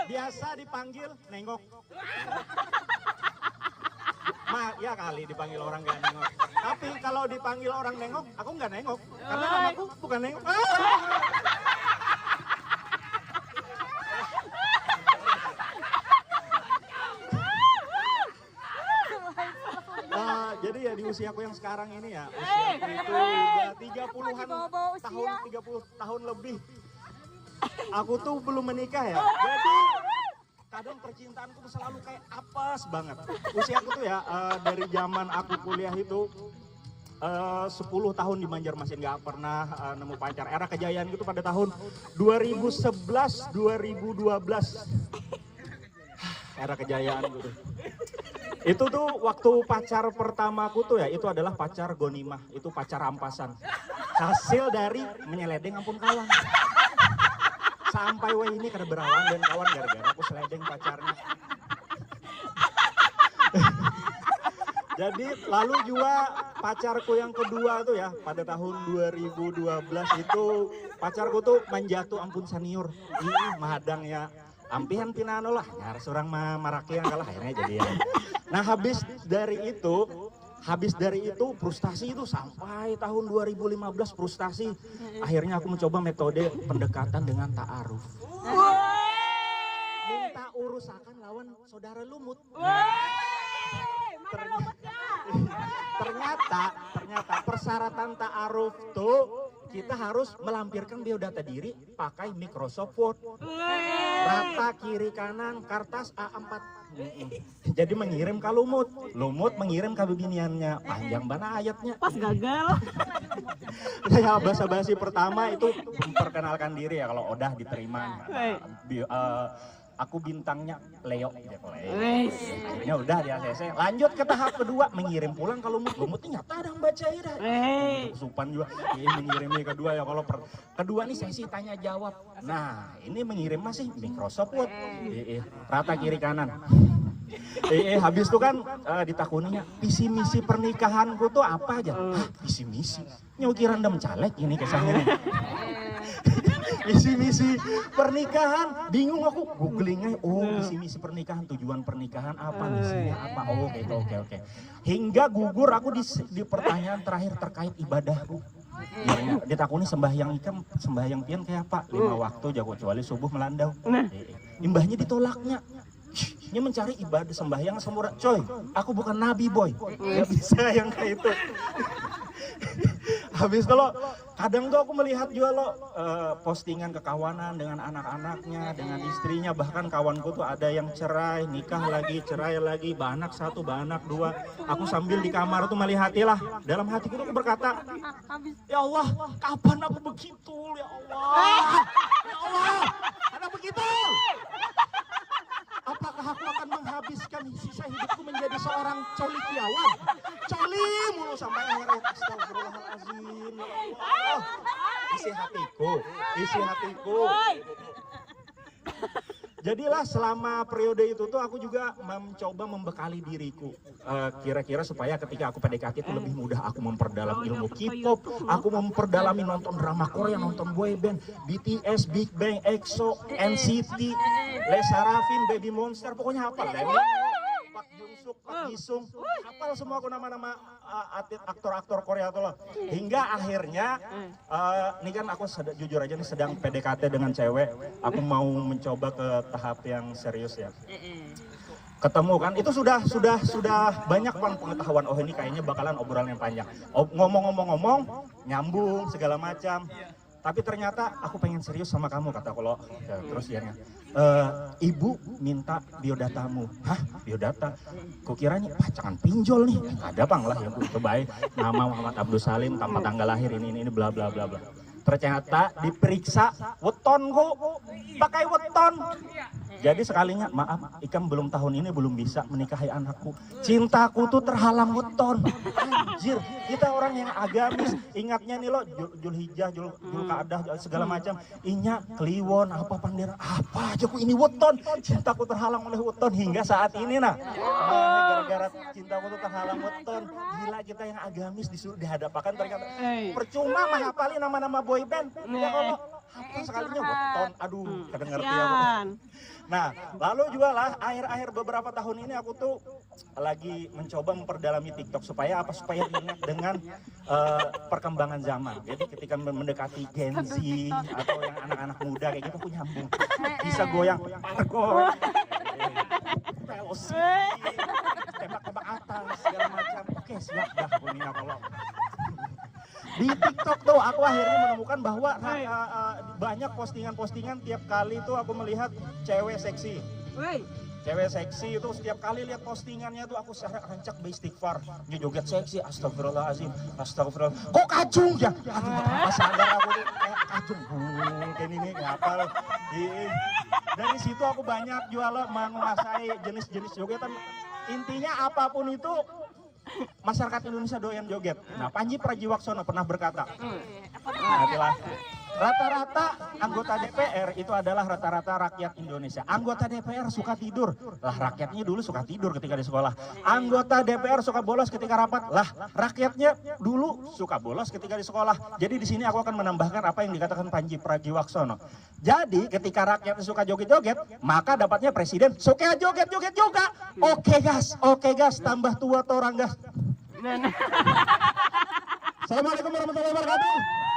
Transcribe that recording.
biasa dipanggil nengok. Ya kali dipanggil orang gak nengok. Tapi kalau dipanggil orang nengok, aku nggak nengok. Karena namaku bukan nengok. Jadi ya di usiaku yang sekarang ini ya, usiaku itu udah 30-an tahun, 30 tahun lebih. Aku tuh belum menikah ya. Jadi kadang percintaanku tuh selalu kayak apes banget. Usiaku tuh ya dari zaman aku kuliah itu 10 tahun di Banjarmasin nggak pernah nemu pacar. Era kejayaan gitu pada tahun 2011, 2012. Era kejayaan gitu. Itu tuh waktu pacar pertamaku tuh ya, itu adalah pacar gonimah, itu pacar rampasan. Hasil dari menyeledeng ampun kawan. Sampai wah ini kada berawan dan kawan gara-gara aku seledeng pacarnya. Jadi lalu juga pacarku yang kedua tuh ya, pada tahun 2012 itu pacarku tuh manjatuh ampun senior. Ini mahadang ya. Ampihan pinano lah, nyaris orang maraki yang kalah akhirnya jadian. Nah habis dari itu frustasi itu sampai tahun 2015 frustasi. Akhirnya aku mencoba metode pendekatan dengan ta'aruf. Minta urusakan lawan saudara lumut. Ternyata persyaratan ta'aruf tuh kita harus melampirkan biodata diri pakai Microsoft Word. Rata kiri kanan kertas A4. Jadi mengirim ke lumut mengirim ke bibiniannya. Panjang banget ayatnya. Pas gagal. Ya basa-basi pertama itu memperkenalkan diri ya kalau udah diterima. Aku bintangnya Leo. Akhirnya udah di ACC. Lanjut ke tahap kedua, mengirim pulang ke lumut ternyata ada yang baca ya. Supan juga. Ini mengirim nih kedua ya. Kalau kedua nih sesi tanya jawab. Nah ini mengirim masih Microsoft Word. Rata kiri kanan. Habis itu kan ditakuninya visi misi pernikahanku tuh apa aja? Visi misi. Nyukiran dem caleg ini kesannya. Visi-misi pernikahan, bingung aku googlingnya, visi-misi pernikahan, tujuan pernikahan apa, misinya apa, oke. Hingga gugur aku di pertanyaan terakhir terkait ibadahku. Ya, ditakuni sembahyang pian kayak apa? 5 waktu jago kecuali subuh melandau. Imbahnya ditolaknya. Ini mencari ibadah sembahyang sempurna. Coy, aku bukan nabi boy. Gak bisa yang kayak itu. Habis kalau kadang tuh aku melihat juga lo postingan kekawanan dengan anak-anaknya, dengan istrinya, bahkan kawanku tuh ada yang cerai, nikah lagi, cerai lagi, banak 1, banak 2. Aku sambil di kamar tuh melihatilah, dalam hatiku tuh aku berkata, ya Allah, kapan aku begitu, ya Allah, ya Allah, ada begitu. Apakah aku akan menghabiskan sisa hidupku menjadi seorang colikiawan? Coli mulu sampai akhirnya astagfirullahaladzim. Oh, isi hatiku. Jadilah selama periode itu tuh aku juga mencoba membekali diriku. Kira-kira supaya ketika aku PDKT itu lebih mudah aku memperdalam ilmu K-pop, aku memperdalami nonton drama Korea, nonton boyband, BTS, Big Bang, EXO, NCT, Lesa Rafin, Baby Monster, pokoknya hafal deh. Pak Jungsuk, Pak Jisung, hafal semua aku nama-nama aktor-aktor Korea tuh loh. Hingga akhirnya, ini kan aku jujur aja nih sedang PDKT dengan cewek, aku mau mencoba ke tahap yang serius ya. Ketemu kan, itu sudah banyak pengetahuan, oh ini kayaknya bakalan obrolan yang panjang. Ngomong-ngomong, nyambung segala macam. Tapi ternyata aku pengen serius sama kamu, kata kalau ya, terus ya, ibu minta biodatamu. Hah, biodata? Kukiranya jangan pinjol nih, ada bang lah yang itu baik. Nama Muhammad Abdul Salim, tanpa tanggal lahir ini bla bla bla bla. Ternyata diperiksa weton kok, pakai weton. Jadi sekalinya, maaf, Ikam belum tahun ini belum bisa menikahi anakku. Cintaku tuh terhalang weton. Anjir, kita orang yang agamis, ingatnya nih lo Julhijjah, Julqa'dah, segala macam. Inya kliwon, apa pandera, apa aja ku ini weton. Cintaku terhalang oleh weton hingga saat ini nah. Gara-gara cintaku tuh terhalang weton. Gila kita yang agamis disuruh dihadapkan ternyata. Percuma mah hafalin nama-nama boyband. Ya kalau hafal sekalinya weton, aduh kadang ngerti ya. Nah, lalu juga lah akhir-akhir beberapa tahun ini aku tuh lagi mencoba memperdalami TikTok supaya apa? Supaya ingat dengan perkembangan zaman. Jadi ketika mendekati Gen Z atau yang anak-anak muda kayak gitu aku nyambung. Bisa goyang Marco, Velocity, tembak-tembak atas segala macam. Oke, siap dah Kunia kalau di TikTok tuh aku akhirnya menemukan bahwa banyak postingan-postingan tiap kali tuh aku melihat cewek seksi. Cewek seksi itu setiap kali lihat postingannya tuh aku secara rancak beristighfar. Dia joget seksi, astagfirullahaladzim, astagfirullah. Kok kacung ya? Aduh, pas sadar aku tuh kayak kacung. Kayak ini kayak apa? Dari situ aku banyak jual menguasai jenis-jenis jogetan. Intinya apapun itu masyarakat Indonesia doyan joget. Nah, Pandji Pragiwaksono pernah berkata, rata-rata anggota DPR itu adalah rata-rata rakyat Indonesia. Anggota DPR suka tidur. Lah rakyatnya dulu suka tidur ketika di sekolah. Anggota DPR suka bolos ketika rapat. Lah rakyatnya dulu suka bolos ketika di sekolah. Jadi di sini aku akan menambahkan apa yang dikatakan Pandji Pragiwaksono. Jadi ketika rakyatnya suka joget-joget, maka dapatnya presiden suka joget-joget juga. Oke gas, tambah tua orang gas. Assalamualaikum warahmatullahi wabarakatuh.